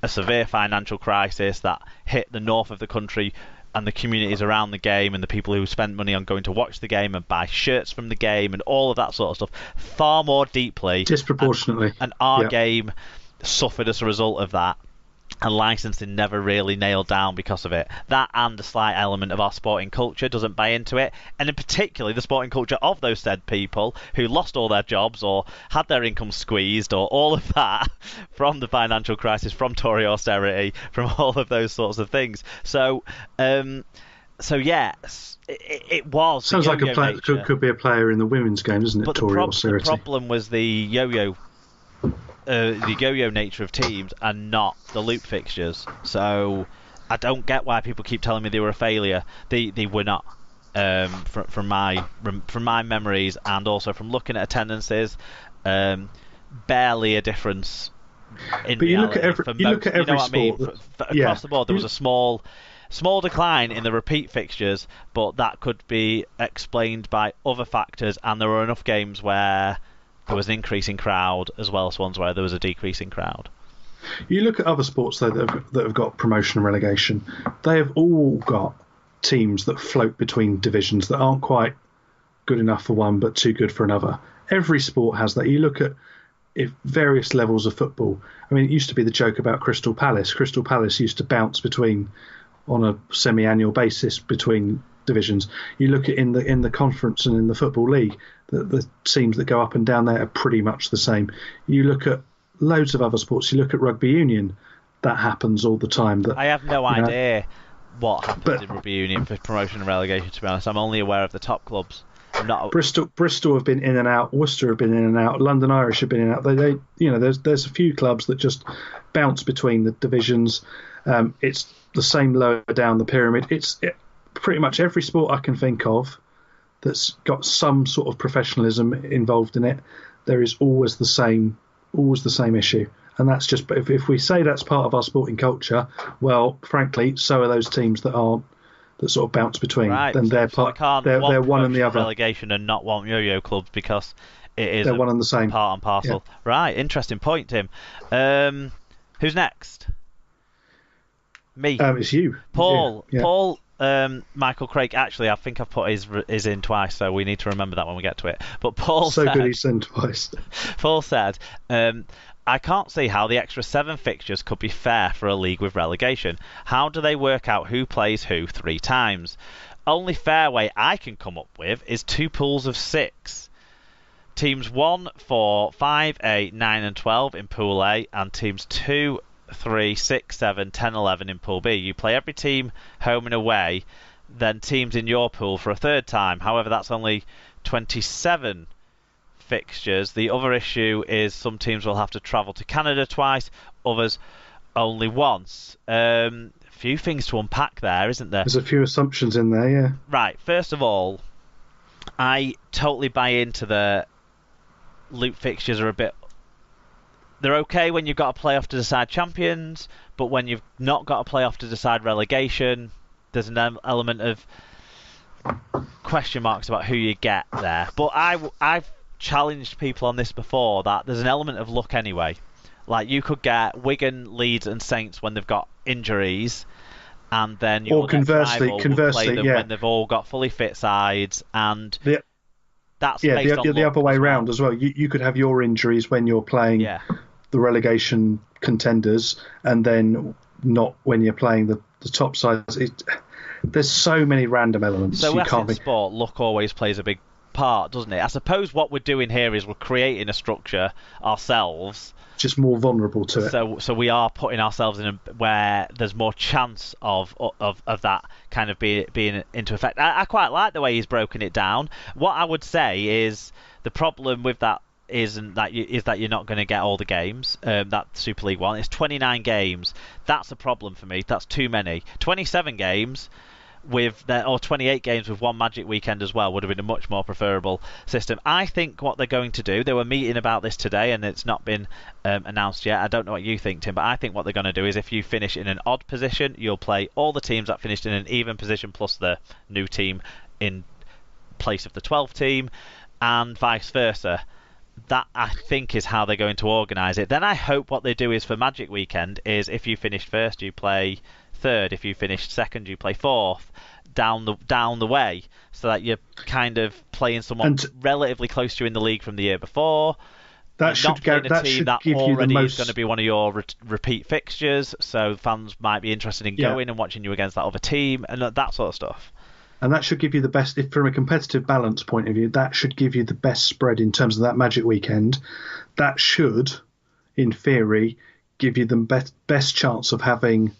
a severe financial crisis that hit the north of the country and the communities around the game and the people who spent money on going to watch the game and buy shirts from the game and all of that sort of stuff far more deeply. Disproportionately. And our game suffered as a result of that. And licensing never really nailed down because of it. That and the slight element of our sporting culture doesn't buy into it. And in particular, the sporting culture of those said people who lost all their jobs or had their income squeezed or all of that from the financial crisis, from Tory austerity, from all of those sorts of things. So yes, it was. Sounds like a player could be a player in the women's game, doesn't it? But Tory austerity. The problem was the yo-yo nature of teams and not the loop fixtures. So I don't get why people keep telling me they were a failure. They were not. From my memories and also from looking at attendances, barely a difference in but reality. You look at every sport. Across the board, there was a small decline in the repeat fixtures, but that could be explained by other factors, and there were enough games where there was an increasing crowd as well as ones where there was a decreasing crowd. You look at other sports though that have got promotion and relegation. They have all got teams that float between divisions that aren't quite good enough for one but too good for another. Every sport has that. You look at various levels of football. I mean, it used to be the joke about Crystal Palace. Crystal Palace used to bounce on a semi-annual basis between divisions. You look at in the conference and in the football league, the teams that go up and down there are pretty much the same. You look at loads of other sports. You look at rugby union, that happens all the time. I have no idea what happens in rugby union for promotion and relegation. To be honest, I'm only aware of the top clubs. Bristol have been in and out. Worcester have been in and out. London Irish have been in and out. There's a few clubs that just bounce between the divisions. It's the same lower down the pyramid. Pretty much every sport I can think of that's got some sort of professionalism involved in it, there is always the same issue. And that's just, if we say that's part of our sporting culture, well, frankly, so are those teams that sort of bounce between. Right. Then they're one and the other. Relegation and not want yo-yo clubs because they're one and the same. Part and parcel. Yeah. Right. Interesting point, Tim. Who's next? Me. It's you. Paul. Yeah. Paul. Michael Craig. Actually, I think I've put his in twice, so we need to remember that when we get to it. But Paul said, good he's in twice. Paul said, I can't see how the extra 7 fixtures could be fair for a league with relegation. How do they work out who plays who 3 times? Only fair way I can come up with is 2 pools of 6. Teams 1, 4, 5, 8, 9 and 12 in Pool A, and teams 2, 3, 6, 7, 10, 11 in Pool B. You play every team home and away, then teams in your pool for a 3rd time. However, that's only 27 fixtures. The other issue is some teams will have to travel to Canada twice, others only once. Few things to unpack there, isn't there? There's a few assumptions in there, yeah. Right, first of all, I totally buy into the loop fixtures are a bit... They're okay when you've got a playoff to decide champions, but when you've not got a playoff to decide relegation, there's an element of question marks about who you get there. But I've challenged people on this before that there's an element of luck anyway. Like you could get Wigan, Leeds and Saints when they've got injuries, and then or conversely play them yeah, when they've all got fully fit sides, and that's the other way round as well. You could have your injuries when you're playing the relegation contenders, and then not when you're playing the top sides. There's so many random elements. So in sport, luck always plays a big part, doesn't it? I suppose what we're doing here is we're creating a structure ourselves, just more vulnerable to it. So we are putting ourselves in where there's more chance of that kind of being into effect. I quite like the way he's broken it down. What I would say is the problem with that is that you're not going to get all the games. That Super League one, it's 29 games. That's a problem for me. That's too many. 27 games or 28 games with one Magic weekend as well would have been a much more preferable system. I think what they're going to do, they were meeting about this today and it's not been announced yet. I don't know what you think, Tim, but I think what they're going to do is if you finish in an odd position, you'll play all the teams that finished in an even position plus the new team in place of the 12th team, and vice versa. that I think is how they're going to organise it. Then I hope what they do is for Magic Weekend is if you finish first, you play third. If you finish second, you play fourth. Down the way, so that you're kind of playing someone relatively close to you in the league from the year before. That should not playing a team that give already you the is going to be one of your repeat fixtures, so fans might be interested in going and watching you against that other team and that sort of stuff. And that should give you the best, if from a competitive balance point of view, that should give you the best spread in terms of that Magic Weekend. That should, in theory, give you the best chance of having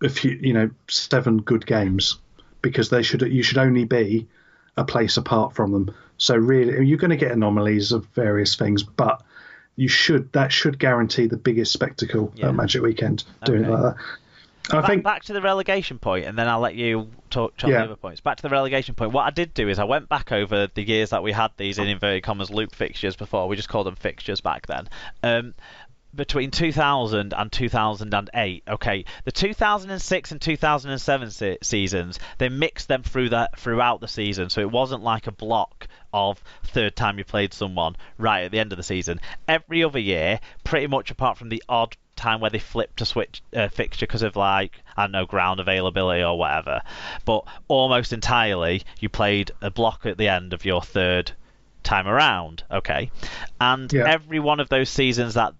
a few, 7 good games, because you should only be a place apart from them. So really, you're going to get anomalies of various things, but that should guarantee the biggest spectacle at Magic Weekend, doing it like that. I think back to the relegation point, and then I'll let you talk on the other points. Back to the relegation point. What I did do is I went back over the years that we had these in inverted commas loop fixtures before. We just called them fixtures back then. Between 2000 and 2008, okay, the 2006 and 2007 seasons, they mixed them throughout the season, so it wasn't like a block of third time you played someone right at the end of the season. Every other year, pretty much apart from the odd time where they flipped to switch fixture because of ground availability or whatever, but almost entirely you played a block at the end of your third time around, okay, and every one of those seasons that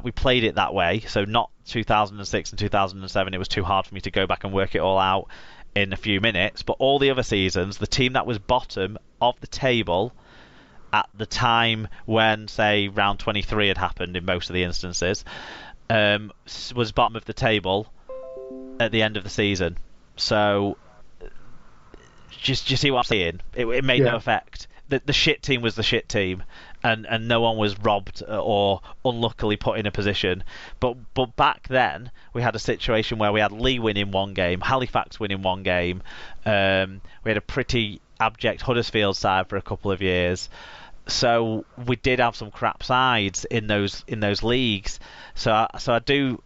we played it that way, so not 2006 and 2007, it was too hard for me to go back and work it all out in a few minutes, but all the other seasons, the team that was bottom of the table at the time when, say, round 23 had happened in most of the instances, was bottom of the table at the end of the season. So, just you see what I'm saying? It made no effect. The shit team was the shit team, and no one was robbed or unluckily put in a position. But back then, we had a situation where we had Lee winning one game, Halifax winning one game. We had a pretty abject Huddersfield side for a couple of years. So we did have some crap sides in those leagues. So I do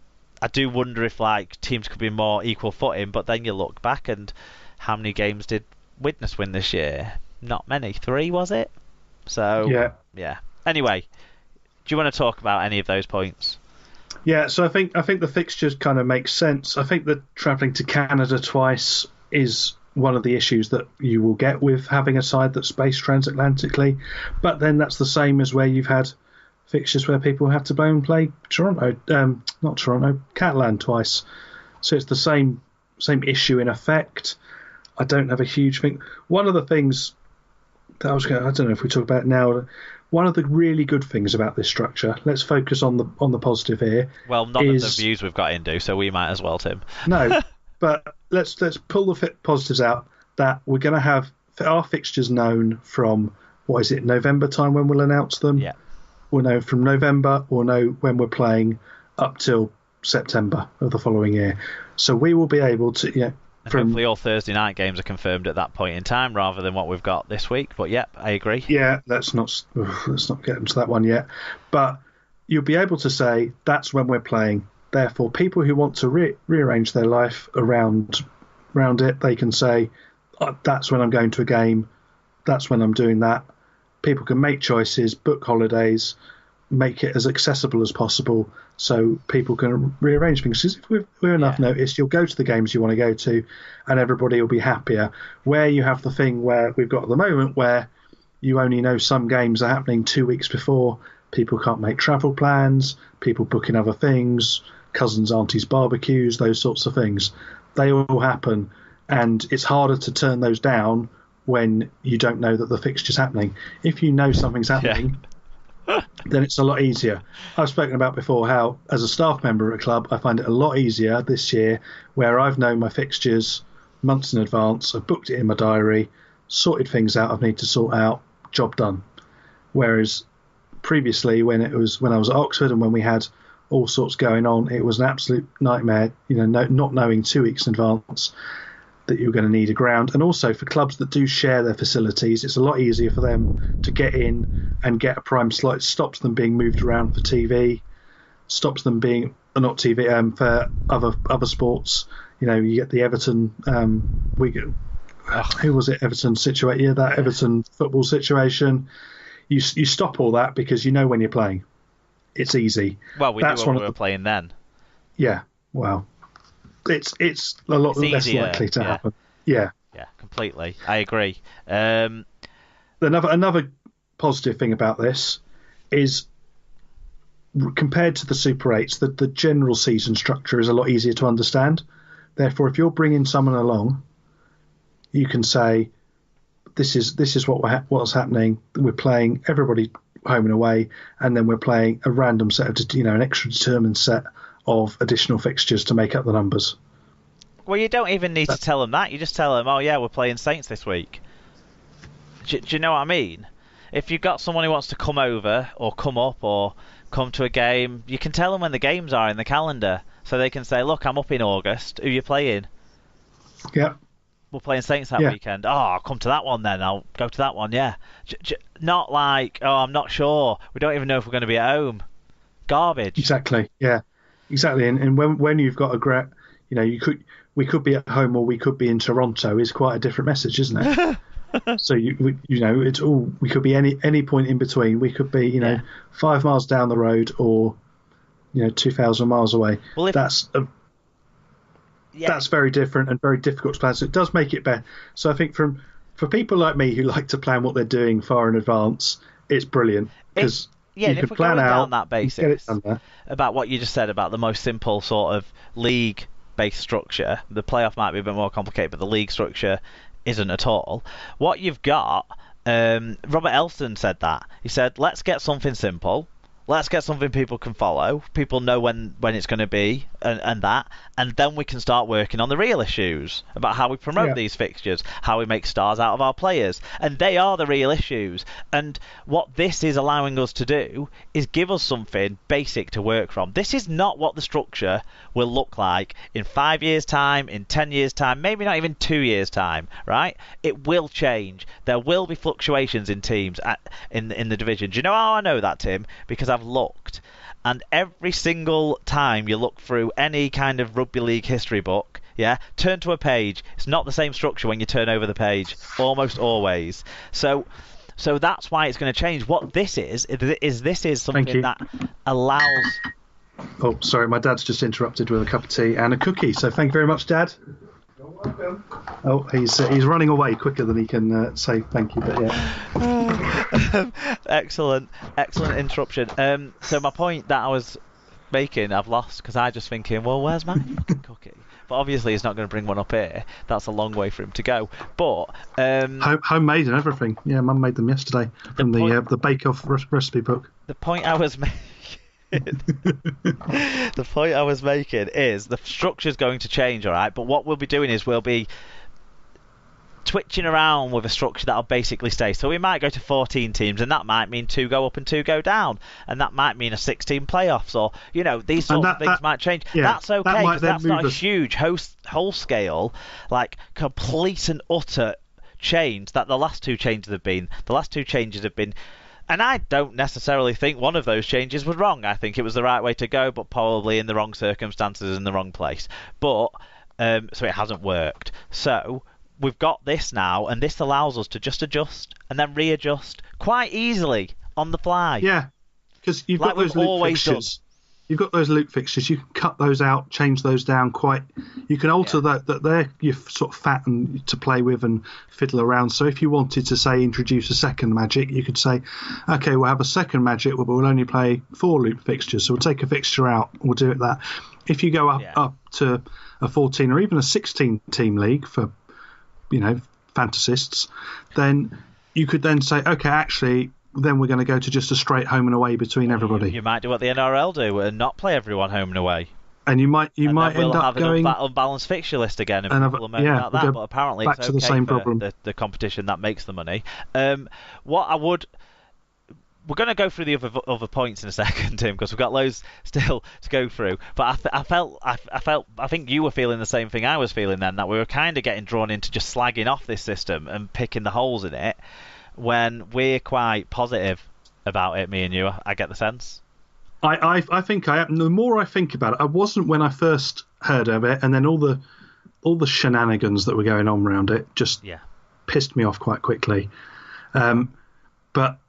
wonder if teams could be more equal footing. But then you look back, and how many games did Widnes win this year? Not many. 3, was it? So yeah. Anyway, do you want to talk about any of those points? Yeah. So I think the fixtures kind of make sense. I think that travelling to Canada twice is one of the issues that you will get with having a side that's based transatlantically. But then that's the same as where you've had fixtures where people have to go and play Catalan twice. So it's the same issue in effect. I don't have a huge thing. One of the things that I don't know if we talk about it now. One of the really good things about this structure, let's focus on the positive here. Well, none of the views we've got into, so we might as well, Tim. No, but let's pull the positives out. That we're going to have our fixtures known from, November time when we'll announce them. Yeah. We'll know from November. We'll know when we're playing up till September of the following year. So we will be able to, hopefully all Thursday night games are confirmed at that point in time rather than what we've got this week. But I agree. Yeah, let's not get into that one yet. But you'll be able to say that's when we're playing. Therefore, people who want to rearrange their life around it, they can say, that's when I'm going to a game. That's when I'm doing that. People can make choices, book holidays, make it as accessible as possible so people can rearrange things. If with enough notice, you'll go to the games you want to go to and everybody will be happier. Where you have the thing where we've got at the moment where you only know some games are happening 2 weeks before, people can't make travel plans, people booking other things, cousins, aunties, barbecues, those sorts of things. They all happen, and it's harder to turn those down when you don't know that the fixture's happening. If you know something's happening, then it's a lot easier. I've spoken about before how, as a staff member at a club, I find it a lot easier this year where I've known my fixtures months in advance, I've booked it in my diary, sorted things out I need to sort out, job done. Whereas previously, when I was at Oxford and when we had all sorts going on, it was an absolute nightmare, not knowing 2 weeks in advance that you're going to need a ground. And also for clubs that do share their facilities, it's a lot easier for them to get in and get a prime slot. It stops them being moved around for TV, stops them being not TV for other sports. You get the Everton who was it? Everton situation. Yeah, that Everton football situation. you stop all that because you know when you're playing. It's easy. Well, we knew when we were playing then. Yeah, well, it's a lot less likely to happen. Yeah. Yeah, completely. I agree. Another positive thing about this is, compared to the Super 8s, the general season structure is a lot easier to understand. Therefore, if you're bringing someone along, you can say, this is what's happening. We're playing everybody home and away, and then we're playing a random set of, an extra determined set of additional fixtures to make up the numbers. Well, you don't even need to tell them that. You just tell them, oh yeah, we're playing Saints this week. Do you know what I mean? If you've got someone who wants to come over or come up or come to a game, you can tell them when the games are in the calendar, so they can say, look, I'm up in August. Who are you playing? Yeah. We're playing Saints that weekend. Oh, I'll come to that one then. I'll go to that one, yeah. Not like, oh, I'm not sure. We don't even know if we're going to be at home. Garbage. Exactly, yeah. Exactly. And when you've got a great, we could be at home or we could be in Toronto is quite a different message, isn't it? So it's all, we could be any point in between. We could be 5 miles down the road or 2,000 miles away. Well, that's very different and very difficult to plan. So it does make it better. So I think for people like me who like to plan what they're doing far in advance, it's brilliant because you can plan out on that basis about what you just said about the most simple sort of league-based structure. The playoff might be a bit more complicated, but the league structure isn't at all. What you've got, Robert Elston said that. He said, let's get something simple. Let's get something people can follow. People know when it's going to be and that. And then we can start working on the real issues about how we promote these fixtures, how we make stars out of our players. And they are the real issues. And what this is allowing us to do is give us something basic to work from. This is not what the structure will look like in 5 years' time, in 10 years' time, maybe not even 2 years' time, right? It will change. There will be fluctuations in teams in the division. Do you know how I know that, Tim? Because I've looked, and every single time you look through any kind of rugby league history book, turn to a page, it's not the same structure when you turn over the page, almost always. So that's why it's going to change. What this is something that allows... Oh, sorry, my dad's just interrupted with a cup of tea and a cookie, so thank you very much, Dad. You're welcome. Oh, he's running away quicker than he can say thank you, but yeah. Excellent interruption. So my point that I was making, I've lost because I just thinking, well, where's my fucking cookie? But obviously he's not going to bring one up here. That's a long way for him to go. But homemade and everything. Yeah, Mum made them yesterday from the Bake Off recipe book. The point I was making. The point I was making is the structure's going to change, all right. But what we'll be doing is we'll be twitching around with a structure that'll basically stay. So we might go to 14 teams, and that might mean 2 go up and 2 go down, and that might mean a 16 playoffs, or these sorts of things might change. Yeah, that's okay because that's not a huge whole scale, like complete and utter change that the last 2 changes have been. The last 2 changes have been. And I don't necessarily think one of those changes was wrong. I think it was the right way to go, but probably in the wrong circumstances in the wrong place. But so it hasn't worked. So we've got this now, and this allows us to just adjust and then readjust quite easily on the fly. Yeah, because you've got those loop fixtures. You've got those loop fixtures. You can cut those out, change those down quite. You can alter that they're you're sort of fat and to play with and fiddle around. So if you wanted to say introduce a second magic, you could say, okay, we'll have a second magic, but we'll only play 4 loop fixtures. So we'll take a fixture out. We'll do it that. If you go up to a 14 or even a 16 team league for fantasists, then you could then say, okay, actually. Then we're going to go to just a straight home and away between everybody. You might do what the NRL do and not play everyone home and away. And you might end up going an unbalanced fixture list again. And people are moaning about that, but apparently back it's to the same problem. The competition that makes the money. We're going to go through the other points in a second, Tim, because we've got loads still to go through. But I think you were feeling the same thing I was feeling then, that we were kind of getting drawn into just slagging off this system and picking the holes in it. When we're quite positive about it, me and you, I get the sense. I think I am. The more I think about it, I wasn't when I first heard of it, and then all the shenanigans that were going on around it just pissed me off quite quickly. But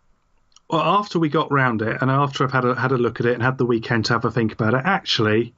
Well, after we got round it, and after I've had a look at it and had the weekend to have a think about it, actually,